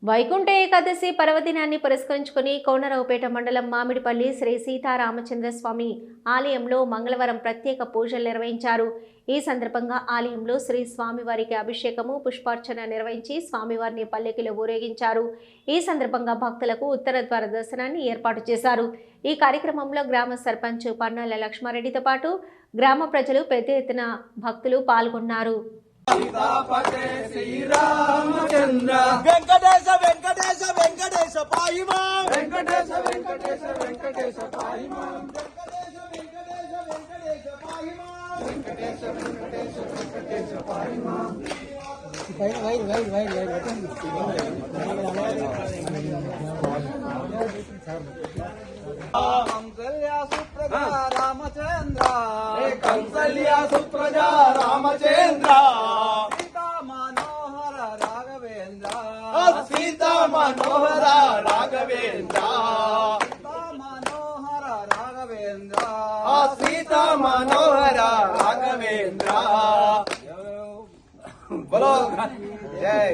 వైకుంఠ ఏకాదశి పర్వదినాన్ని పురస్కరించుకుని కోనరావుపేట మండలం మామిడిపల్లి శ్రీ సీతారామచంద్ర స్వామి ఆలయంలో మంగళవారం ప్రత్యేక పూజలు నిర్వహించారు. ఈ సందర్భంగా ఆలయంలో శ్రీ స్వామివారికి అభిషేకము, పుష్పార్చన నిర్వహించి స్వామివారిని పల్లకిలో ఊరేగించారు. ఈ సందర్భంగా భక్తులకు ఉత్తర ద్వార దర్శనాన్ని ఏర్పాటు చేశారు. ఈ కార్యక్రమంలో గ్రామ సర్పంచ్ పన్నాల లక్ష్మారెడ్డితో పాటు గ్రామ ప్రజలు పెద్ద ఎత్తున భక్తులు పాల్గొన్నారు. सीतापते श्रीरामचंद्र वेंकटेश वेंकटेश वेंकटेश पाहि मां वेंकटेश वेंकटेश वेंकटेश पाहि मां वेंकटेश वेंकटेश वेंकटेश पाहि मां वेंकटेश वेंकटेश वेंकटेश पाहि मां कंसल्या सुप्रजा रामचंद्र कंसल्या सुप्रजा रामचंद्र सीता मनोहर राघवेंद्र मनोहर राघवेंद्र सीता मनोहर राघवेंद्र बोलो जय।